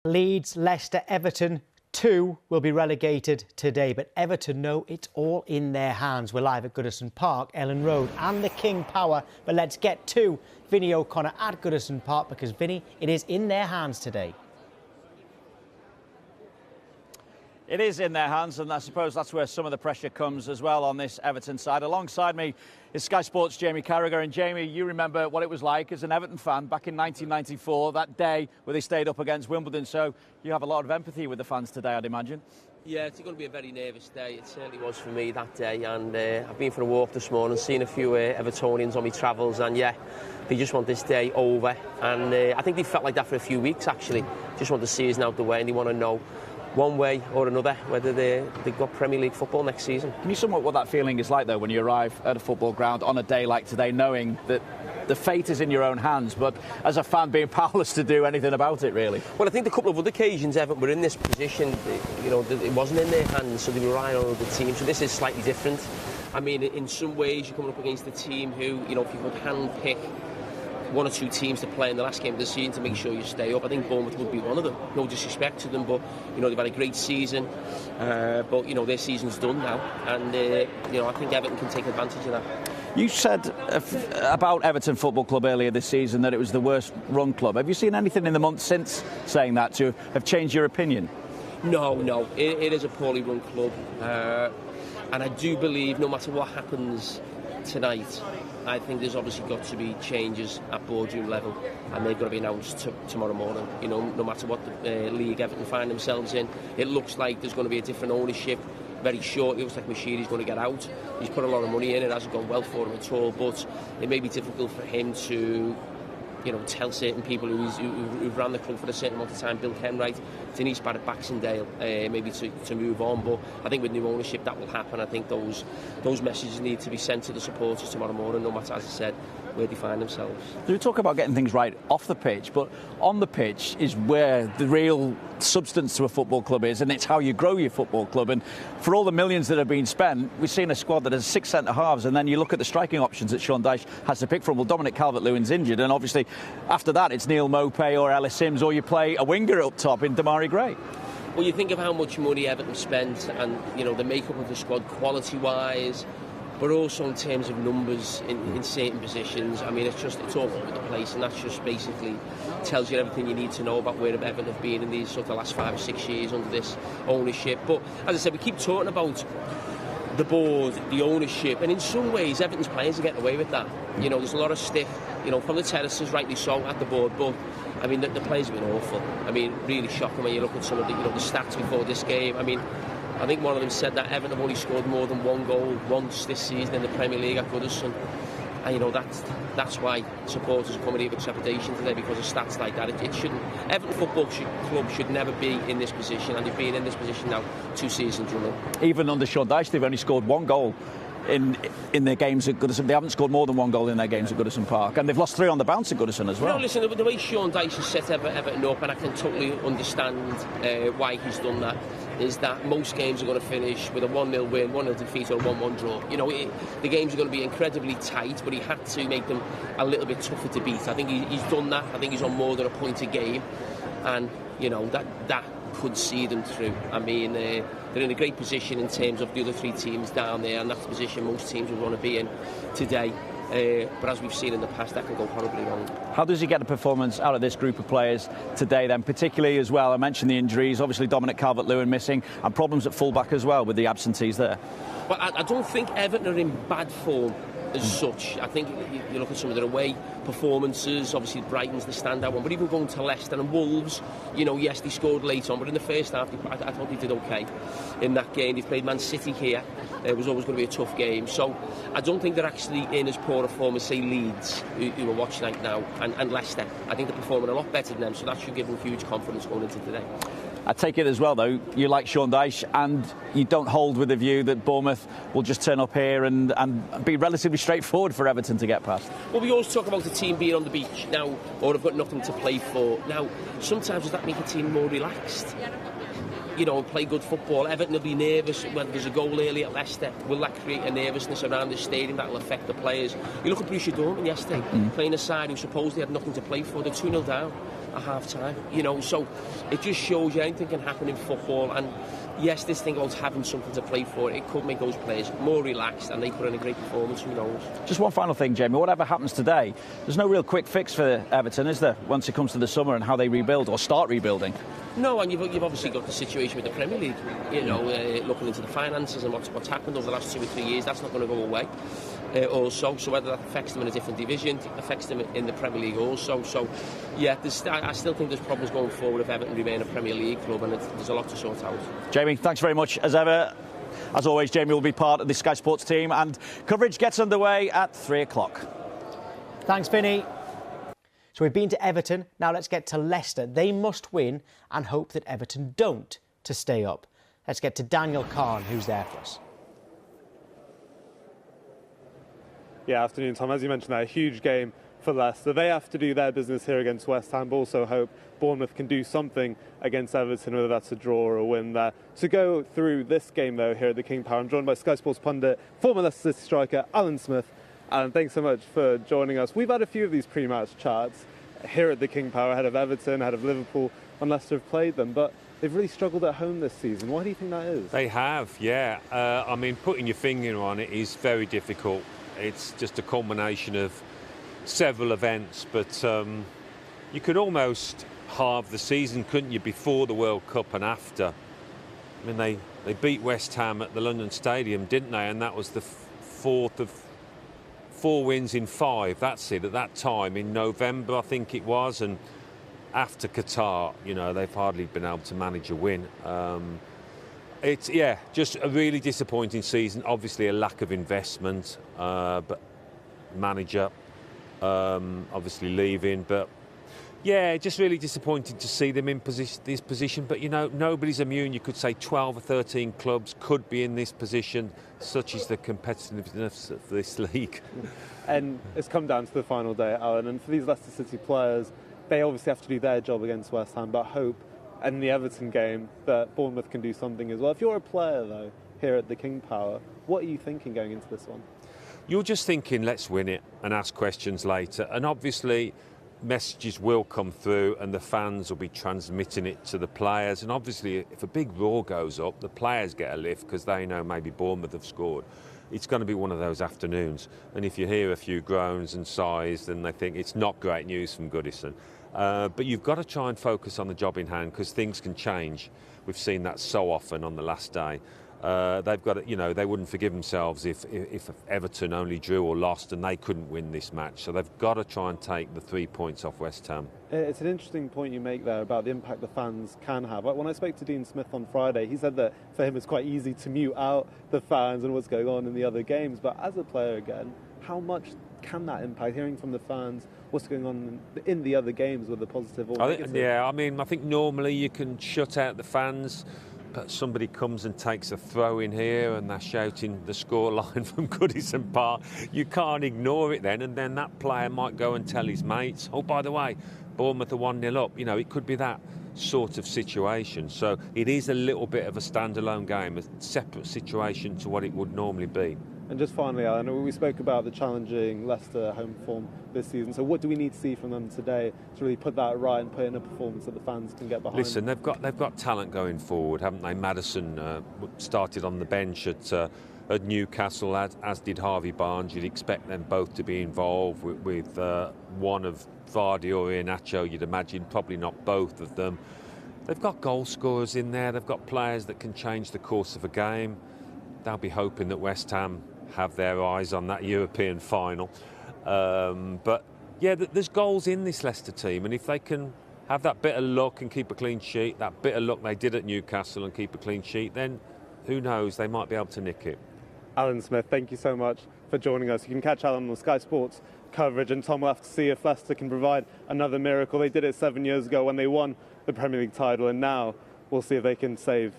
Leeds, Leicester, Everton, 2 will be relegated today, but Everton know it's all in their hands. We're live at Goodison Park, Ellen Road and the King Power, but let's get to Vinnie O'Connor at Goodison Park because, Vinnie, it is in their hands today. It is in their hands, and I suppose that's where some of the pressure comes as well on this Everton side. Alongside me is Sky Sports' Jamie Carragher. And Jamie, you remember what it was like as an Everton fan back in 1994, that day where they stayed up against Wimbledon. So you have a lot of empathy with the fans today, I'd imagine. Yeah, it's going to be a very nervous day. It certainly was for me that day. And I've been for a walk this morning, seen a few Evertonians on my travels. And yeah, they just want this day over. And I think they felt like that for a few weeks, actually. Just want to see us now out the way, and they want to know one way or another whether they've got Premier League football next season. Can you sum up what that feeling is like, though, when you arrive at a football ground on a day like today, knowing that the fate is in your own hands, but as a fan being powerless to do anything about it, really? Well, I think a couple of other occasions Everton were in this position, you know, it wasn't in their hands, so they were relying on other teams. So this is slightly different. I mean, in some ways you're coming up against a team who, you know, if you could hand-pick one or two teams to play in the last game of the season to make sure you stay up, I think Bournemouth would be one of them. No disrespect to them, but you know, they've had a great season, but you know, their season's done now, and you know, I think Everton can take advantage of that. You said about Everton Football Club earlier this season that it was the worst run club. Have you seen anything in the months since saying that to have changed your opinion? No, it is a poorly run club, and I do believe no matter what happens tonight, I think there's obviously got to be changes at boardroom level, and they've got to be announced tomorrow morning. You know, no matter what the league Everton find themselves in, it looks like there's going to be a different ownership very shortly. It looks like Mashiri's going to get out. He's put a lot of money in. It hasn't gone well for him at all, but it may be difficult for him to, you know, tell certain people who've ran the club for a certain amount of time, Bill Kenwright, Denise Barrett-Baxendale, maybe to move on. But I think with new ownership that will happen. I think those messages need to be sent to the supporters tomorrow morning, no matter, as I said, where they find themselves. We talk about getting things right off the pitch, but on the pitch is where the real substance to a football club is, and it's how you grow your football club. And for all the millions that have been spent, we've seen a squad that has 6 centre-halves, and then you look at the striking options that Sean Dyche has to pick from. Well, Dominic Calvert-Lewin's injured, and obviously after that it's Neil Maupay or Ellis Sims, or you play a winger up top in Damari Gray. Well, you think of how much money Everton spent, and you know the makeup of the squad quality-wise, but also in terms of numbers in certain positions. I mean, it's all over the place, and that just basically tells you everything you need to know about where Everton have been in these sort of last 5 or 6 years under this ownership. But as I said, we keep talking about the board, the ownership, and in some ways Everton's players are getting away with that. You know, there's a lot of stick, you know, from the terraces, rightly so, at the board, but I mean, the players have been awful. I mean, really shocking when you look at some of the, you know, the stats before this game. I mean, I think one of them said that Everton have only scored more than one goal once this season in the Premier League at Goodison. And you know, that's why supporters are coming here with trepidation today, because of stats like that. It shouldn't. Everton Football Club should never be in this position, and they've been in this position now 2 seasons running. Even under Sean Dyche, they've only scored 1 goal in their games at Goodison. They haven't scored more than 1 goal in their games at Goodison Park, and they've lost 3 on the bounce at Goodison as well. No, listen, the way Sean Dyche has set Everton up, and I can totally understand why he's done that, is that most games are going to finish with a 1-0 win, 1-0 defeat, or a 1-1 draw. You know, the games are going to be incredibly tight, but he had to make them a little bit tougher to beat. I think he's done that. I think he's on more than a point a game, and you know that could see them through. I mean, they're in a great position in terms of the other 3 teams down there, and that's the position most teams would want to be in today. But as we've seen in the past, that can go horribly wrong. How does he get a performance out of this group of players today then, particularly as well? I mentioned the injuries, obviously Dominic Calvert-Lewin missing, and problems at full-back as well with the absentees there. Well, I don't think Everton are in bad form as such. I think you look at some of their away performances, obviously Brighton's the standout one, but even going to Leicester and Wolves, you know, yes, they scored late on, but in the first half, I thought they did okay in that game. They've played Man City here. It was always going to be a tough game. So I don't think they're actually in as poor a form as, say, Leeds, who are watching right now, and Leicester. I think they're performing a lot better than them, so that should give them huge confidence going into today. I take it as well, though, you like Sean Dyche, and you don't hold with the view that Bournemouth will just turn up here and be relatively straightforward for Everton to get past. Well, we always talk about the team being on the beach now, or have got nothing to play for. Now, sometimes does that make a team more relaxed? You know, play good football. Everton will be nervous when there's a goal early at Leicester. Will that create a nervousness around the stadium that will affect the players? You look at Borussia Dortmund yesterday, playing a side who supposedly had nothing to play for. They're 2-0 down. at half-time. You know, so it just shows you anything can happen in football. And yes, this thing about having something to play for, it could make those players more relaxed and they put in a great performance, who knows. Just one final thing, Jamie. Whatever happens today, there's no real quick fix for Everton, is there, once it comes to the summer and how they rebuild or start rebuilding? No, and you've obviously got the situation with the Premier League, you know, looking into the finances and what's happened over the last 2 or 3 years. That's not going to go away also. So whether that affects them in a different division, affects them in the Premier League also. So, yeah, I still think there's problems going forward if Everton remain a Premier League club, and there's a lot to sort out. Jamie, thanks very much as ever. As always, Jamie will be part of the Sky Sports team, and coverage gets underway at 3 o'clock. Thanks, Vinny. So we've been to Everton, now let's get to Leicester. They must win and hope that Everton don't to stay up. Let's get to Daniel Kahn, who's there for us. Yeah, afternoon, Tom. As you mentioned, a huge game for Leicester. They have to do their business here against West Ham, but also hope Bournemouth can do something against Everton, whether that's a draw or a win there. To go through this game, though, here at the King Power, I'm joined by Sky Sports pundit, former Leicester City striker Alan Smith. Alan, thanks so much for joining us. We've had a few of these pre-match chats here at the King Power, ahead of Everton, ahead of Liverpool, when Leicester have played them, but they've really struggled at home this season. Why do you think that is? They have, yeah. I mean, putting your finger on it is very difficult. It's just a culmination of several events, but you could almost halve the season, couldn't you, before the World Cup and after? I mean, they beat West Ham at the London Stadium, didn't they? And that was the fourth of 4 wins in 5. That's it, at that time, in November, I think it was. And after Qatar, you know, they've hardly been able to manage a win. It's, yeah, just a really disappointing season. Obviously, a lack of investment, but manager obviously leaving. But yeah, just really disappointing to see them in this position. But you know, nobody's immune. You could say 12 or 13 clubs could be in this position. Such is the competitiveness of this league. And it's come down to the final day, Alan. And for these Leicester City players, they obviously have to do their job against West Ham, but hope in the Everton game that Bournemouth can do something as well. If you're a player, though, here at the King Power, what are you thinking going into this one? You're just thinking, let's win it and ask questions later. And obviously, messages will come through and the fans will be transmitting it to the players. And obviously, if a big roar goes up, the players get a lift because they know maybe Bournemouth have scored. It's going to be one of those afternoons. And if you hear a few groans and sighs, then they think it's not great news from Goodison. But you've got to try and focus on the job in hand because things can change. We've seen that so often on the last day. They've got to, you know, they wouldn't forgive themselves if Everton only drew or lost and they couldn't win this match. So they've got to try and take the 3 points off West Ham. It's an interesting point you make there about the impact the fans can have. When I spoke to Dean Smith on Friday, he said that for him it's quite easy to mute out the fans and what's going on in the other games. But as a player again, how much can that impact, hearing from the fans what's going on in the other games, whether positive or negative? Yeah, I mean, I think normally you can shut out the fans, but somebody comes and takes a throw in here and they're shouting the scoreline from Goodison Park. You can't ignore it then, and then that player might go and tell his mates, oh, by the way, Bournemouth are 1-0 up. You know, it could be that sort of situation. So it is a little bit of a standalone game, a separate situation to what it would normally be. And just finally, Alan, we spoke about the challenging Leicester home form this season. So what do we need to see from them today to really put that right and put in a performance that the fans can get behind? Listen, they've got talent going forward, haven't they? Madison started on the bench at Newcastle, as did Harvey Barnes. You'd expect them both to be involved with one of Vardy or Iheanacho, you'd imagine, probably not both of them. They've got goal scorers in there. They've got players that can change the course of a game. They'll be hoping that West Ham have their eyes on that European final. But yeah, there's goals in this Leicester team, and if they can have that bit of luck and keep a clean sheet, that bit of luck they did at Newcastle and keep a clean sheet, then who knows, they might be able to nick it. Alan Smith, thank you so much for joining us. You can catch Alan on Sky Sports coverage, and Tom will have to see if Leicester can provide another miracle. They did it 7 years ago when they won the Premier League title, and now we'll see if they can stay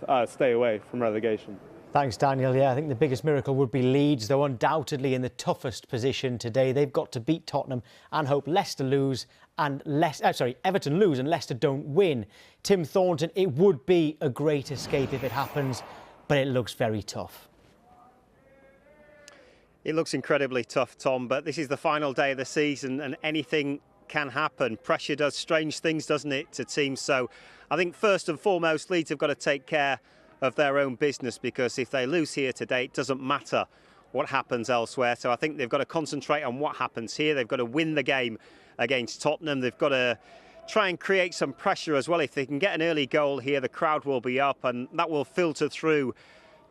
away from relegation. Thanks, Daniel. Yeah, I think the biggest miracle would be Leeds, though undoubtedly in the toughest position today. They've got to beat Tottenham and hope Everton lose and Leicester don't win. Tim Thornton, it would be a great escape if it happens, but it looks very tough. It looks incredibly tough, Tom, but this is the final day of the season and anything can happen. Pressure does strange things, doesn't it, to teams? So I think first and foremost, Leeds have got to take care of their own business, because if they lose here today, it doesn't matter what happens elsewhere. So I think they've got to concentrate on what happens here. They've got to win the game against Tottenham. They've got to try and create some pressure as well. If they can get an early goal here, the crowd will be up, and that will filter through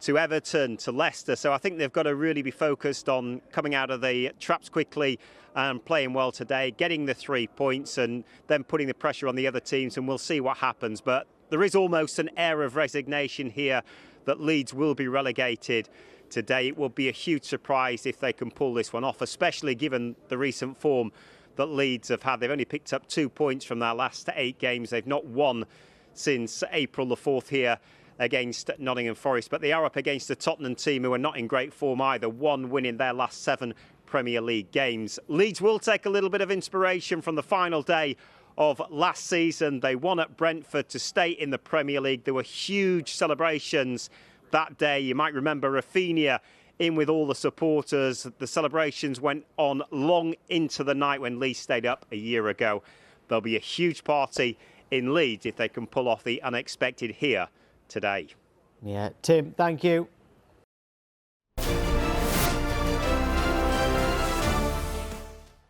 to Everton, to Leicester. So I think they've got to really be focused on coming out of the traps quickly and playing well today, getting the 3 points, and then putting the pressure on the other teams, and we'll see what happens. But there is almost an air of resignation here that Leeds will be relegated today. It will be a huge surprise if they can pull this one off, especially given the recent form that Leeds have had. They've only picked up 2 points from their last 8 games. They've not won since April the 4th here against Nottingham Forest, but they are up against a Tottenham team who are not in great form either. 1 win in their last 7 Premier League games. Leeds will take a little bit of inspiration from the final day of last season. They won at Brentford to stay in the Premier League. There were huge celebrations that day. You might remember Rafinha in with all the supporters. The celebrations went on long into the night when Leeds stayed up a year ago. There'll be a huge party in Leeds if they can pull off the unexpected here today. Yeah, Tim, thank you.